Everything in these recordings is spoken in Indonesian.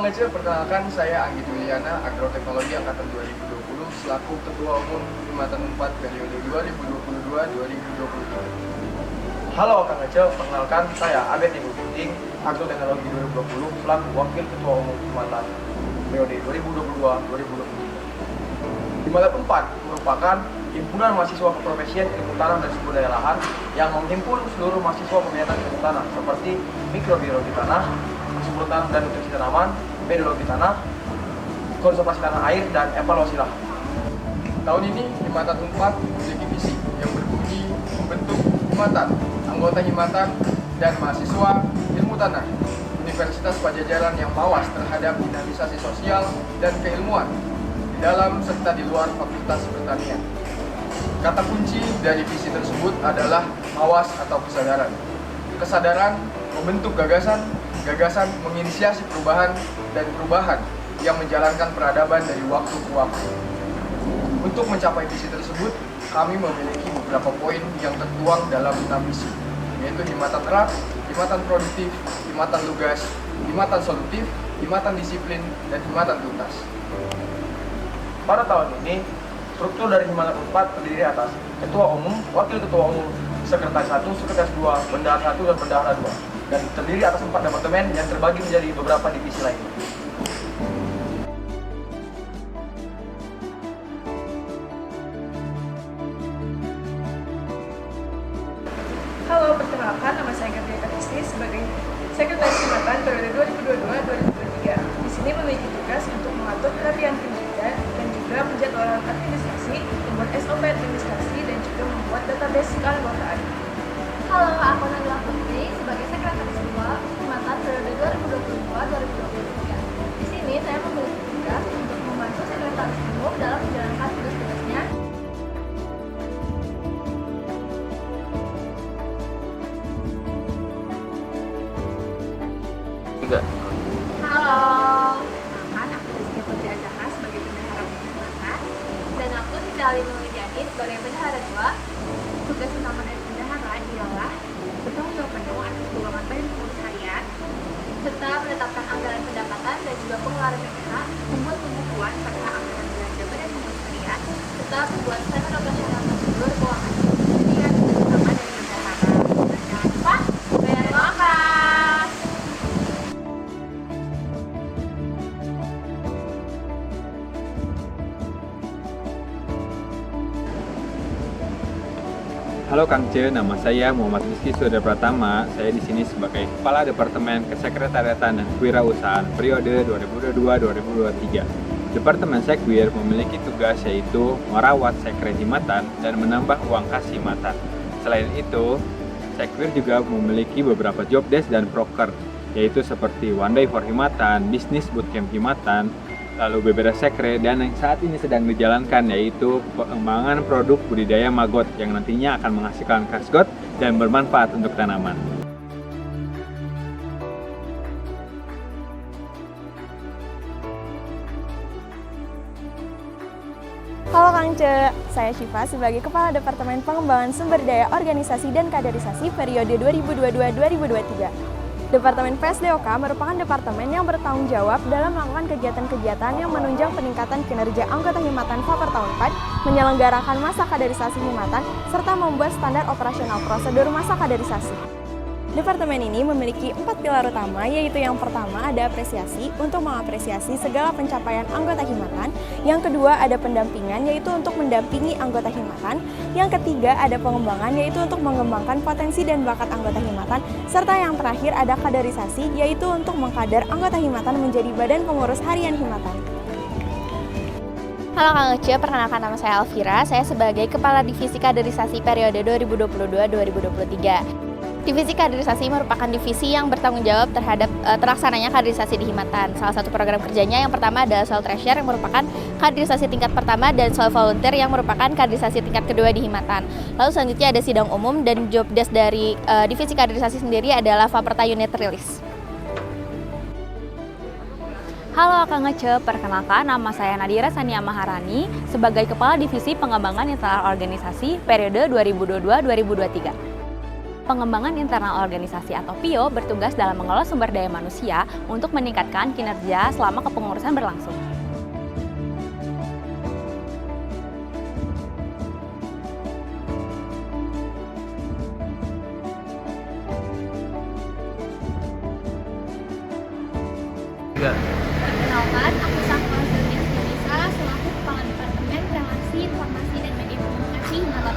Kang Ece, perkenalkan saya Anggit Wiliana, Agroteknologi Angkatan 2020 selaku Ketua Umum Himatan 4 periode 2022-2023. Halo Kang Ece, perkenalkan saya Abed Ibu Ginting, Agroteknologi 2020 selaku Wakil Ketua Umum Himatan periode 2022-2023. Himatan 4 merupakan himpunan mahasiswa keprofesian ilmu tanah dan sumber daya lahan yang menghimpun seluruh mahasiswa peminatan ilmu tanah seperti mikrobiologi tanah, subur tanah dan nutrisi tanaman, pedologi tanah, konservasi tanah air, dan evaluasi lahan. Tahun ini Himatan 4 memiliki visi yang berbunyi membentuk himatan, anggota himatan, dan mahasiswa ilmu tanah Universitas Pajajaran yang mawas terhadap dinamisasi sosial dan keilmuan di dalam serta di luar Fakultas Pertanian. Kata kunci dari visi tersebut adalah mawas atau kesadaran. Kesadaran membentuk gagasan, gagasan menginisiasi perubahan, dan perubahan yang menjalankan peradaban dari waktu ke waktu. Untuk mencapai visi tersebut, kami memiliki beberapa poin yang tertuang dalam 6 misi, yaitu himatan erat, himatan produktif, himatan lugas, himatan solutif, himatan disiplin, dan himatan tuntas. Pada tahun ini, struktur dari Himatan 4 terdiri atas Ketua Umum, Wakil Ketua Umum, Sekretaris 1, Sekretaris 2, Bendahara 1, dan Bendahara 2, dan terdiri atas 4 departemen yang terbagi menjadi beberapa divisi lainnya. Halo, perkenalkan nama saya Gabriela Kristi sebagai Sekretaris Himatan periode 2022-2023. Di sini memiliki tugas untuk mengatur pelatihan pendidikan dan juga menjadwalkan administrasi, membuat SOP administrasi, dan juga membuat database keanggotaan. Halo, aku Nabila Putri sebagai Sekretaris 2 Himatan periode 2022-2023. Di sini saya memiliki tugas untuk membantu Sekretaris Umum dalam menjalankan tugas-tugasnya. Halo, perkenalkan aku Rizky Putri Azaha sebagai Bendahara Himatan dan aku Siti Ali Nulidiani sebagai Bendahara 2. Tugas utama dari Bendahara ialah bertanggung jawab penuh atas keuangan badan pengurus harian serta menetapkan anggaran pendapatan dan juga pengeluaran BPH, membuat pembukuan serta anggaran belanja badan pengurus harian serta membuat standar operasional prosedur keuangan. Demikian tugas utama dari Bendahara. Dan jangan lupa bayar uang kas. Halo Kang Ce, nama saya Muhammad Rizky Surya Pratama. Saya di sini sebagai Kepala Departemen Kesekretariatan dan Kewirausahaan periode 2022-2023. Departemen Sekwir memiliki tugas yaitu merawat sekre himatan dan menambah uang kas himatan. Selain itu, Sekwir juga memiliki beberapa job desk dan proker, yaitu seperti One Day for Himatan, Bisnis Bootcamp Himatan, lalu BBD Sekre, dan yang saat ini sedang dijalankan yaitu pengembangan produk budidaya maggot yang nantinya akan menghasilkan kasgot dan bermanfaat untuk tanaman. Halo Kang Ce, saya Syifa sebagai Kepala Departemen Pengembangan Sumber Daya Organisasi dan Kaderisasi periode 2022-2023. Departemen PSDOK merupakan departemen yang bertanggung jawab dalam melakukan kegiatan-kegiatan yang menunjang peningkatan kinerja anggota himatan FAPER tahun 4, menyelenggarakan masa kaderisasi himatan, serta membuat standar operasional prosedur masa kaderisasi. Departemen ini memiliki 4 pilar utama, yaitu yang pertama ada apresiasi untuk mengapresiasi segala pencapaian anggota himatan, yang kedua ada pendampingan yaitu untuk mendampingi anggota himatan, yang ketiga ada pengembangan yaitu untuk mengembangkan potensi dan bakat anggota himatan, serta yang terakhir ada kaderisasi yaitu untuk mengkader anggota himatan menjadi badan pengurus harian himatan. Halo Kang Ece, perkenalkan nama saya Alvira, saya sebagai Kepala Divisi Kaderisasi periode 2022-2023. Divisi kaderisasi merupakan divisi yang bertanggung jawab terhadap terlaksananya kaderisasi di himatan. Salah satu program kerjanya yang pertama adalah Soil Treasure yang merupakan kaderisasi tingkat pertama dan Soil Volunteer yang merupakan kaderisasi tingkat kedua di himatan. Lalu selanjutnya ada sidang umum dan job desk dari divisi kaderisasi sendiri adalah Faperta Unit Release. Halo Kang Ece, perkenalkan nama saya Nadira Sania Maharani sebagai Kepala Divisi Pengembangan Internal Organisasi periode 2022-2023. Pengembangan internal organisasi atau PIO bertugas dalam mengelola sumber daya manusia untuk meningkatkan kinerja selama kepengurusan berlangsung. Perkenalkan, aku Safwa Zurnia Sinisa selaku Kepala Departemen Relasi, Informasi, dan Media Komunikasi Himatan.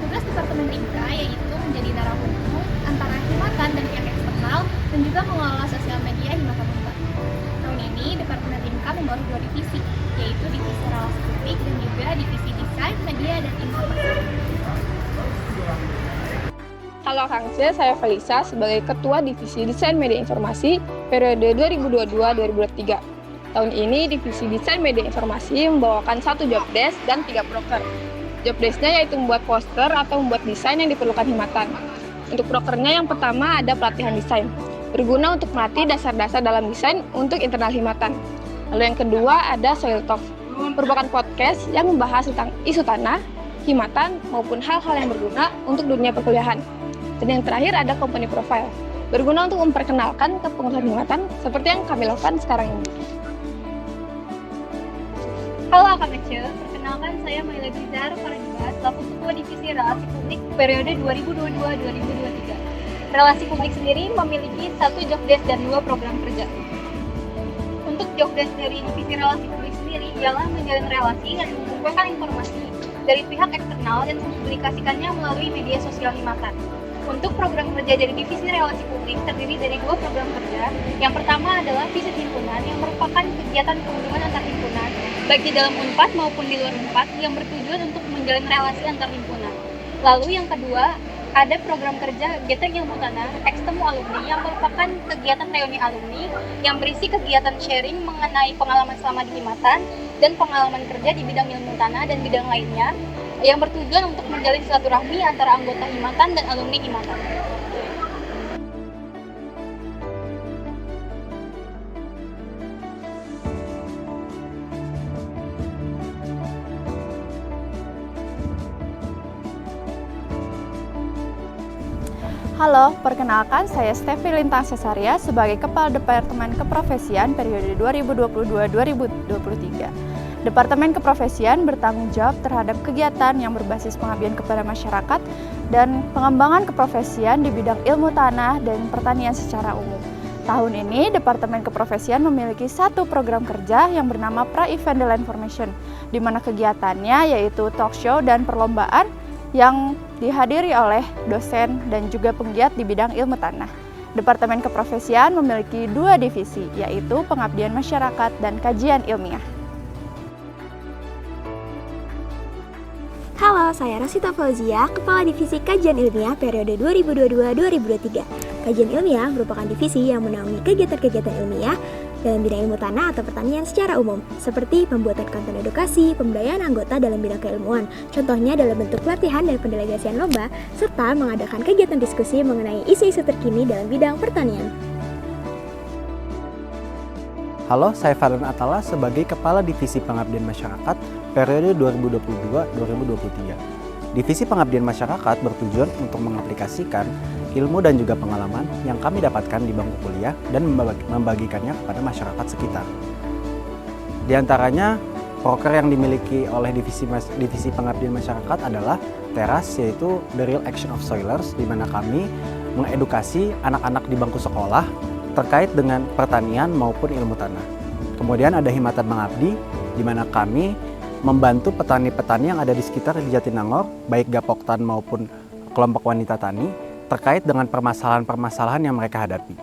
Tugas Departemen IMKA yaitu menjadi darah hubung antara Himatan dan pihak eksternal dan juga mengelola sosial media Himatan Unpad. Tahun ini Departemen IMKA membawa 2 divisi, yaitu Divisi Relasi Publik dan juga Divisi Desain, Media, dan Informasi. Halo Kang C, saya Felisa sebagai Ketua Divisi Desain Media Informasi periode 2022-2023. Tahun ini Divisi Desain Media Informasi membawakan 1 job desk dan 3 proker. Job desk-nya yaitu membuat poster atau membuat desain yang diperlukan Himatan. Untuk prokernya yang pertama ada pelatihan desain, berguna untuk melatih dasar-dasar dalam desain untuk internal Himatan. Lalu yang kedua ada Soil Talk, merupakan podcast yang membahas tentang isu tanah, Himatan, maupun hal-hal yang berguna untuk dunia perkuliahan. Dan yang terakhir ada company profile, berguna untuk memperkenalkan kepengurusan Himatan seperti yang kami lakukan sekarang ini. Halo Kang Ece, perkenalkan saya Maila Bizar Farida selaku Ketua Divisi Relasi Publik periode 2022-2023. Relasi Publik sendiri memiliki 1 job desk dan 2 program kerja. Untuk job desk dari Divisi Relasi Publik sendiri ialah menjalin relasi dan mengumpulkan informasi dari pihak eksternal dan mempublikasikannya melalui media sosial Himatan. Untuk program kerja dari Divisi Relasi Publik terdiri dari 2 program kerja. Yang pertama adalah Visit Himpunan yang merupakan kegiatan kunjungan antar himpunan, baik di dalam Unpad maupun di luar Unpad yang bertujuan untuk menjalin relasi antar himpunan. Lalu yang kedua, ada program kerja Getek Ilmu Tanah, Ekstemu Alumni yang merupakan kegiatan reuni alumni yang berisi kegiatan sharing mengenai pengalaman selama di Himatan dan pengalaman kerja di bidang ilmu tanah dan bidang lainnya yang bertujuan untuk menjalin silaturahmi antara anggota Himatan dan alumni Himatan. Halo, perkenalkan saya Stefi Lintang Cesaria sebagai Kepala Departemen Keprofesian periode 2022-2023. Departemen Keprofesian bertanggung jawab terhadap kegiatan yang berbasis pengabdian kepada masyarakat dan pengembangan keprofesian di bidang ilmu tanah dan pertanian secara umum. Tahun ini, Departemen Keprofesian memiliki 1 program kerja yang bernama Pra-Event Land Formation, di mana kegiatannya yaitu talk show dan perlombaan yang dihadiri oleh dosen dan juga penggiat di bidang ilmu tanah. Departemen Keprofesian memiliki 2 divisi, yaitu Pengabdian Masyarakat dan Kajian Ilmiah. Halo, saya Rosita Fauzia, Kepala Divisi Kajian Ilmiah periode 2022-2023. Kajian Ilmiah merupakan divisi yang menaungi kegiatan-kegiatan ilmiah dalam bidang ilmu tanah atau pertanian secara umum, seperti pembuatan konten edukasi, pemberdayaan anggota dalam bidang keilmuan, contohnya dalam bentuk pelatihan dan pendelegasian lomba, serta mengadakan kegiatan diskusi mengenai isu-isu terkini dalam bidang pertanian. Halo, saya Farhan Atala sebagai Kepala Divisi Pengabdian Masyarakat periode 2022-2023. Divisi Pengabdian Masyarakat bertujuan untuk mengaplikasikan ilmu dan juga pengalaman yang kami dapatkan di bangku kuliah dan membagikannya kepada masyarakat sekitar. Di antaranya, proker yang dimiliki oleh Divisi Pengabdian Masyarakat adalah TERAS, yaitu The Real Action of Soilers, di mana kami mengedukasi anak-anak di bangku sekolah terkait dengan pertanian maupun ilmu tanah. Kemudian ada Himatan Mengabdi, di mana kami membantu petani-petani yang ada di sekitar di Jatinangor, baik Gapoktan maupun kelompok wanita tani, terkait dengan permasalahan-permasalahan yang mereka hadapi.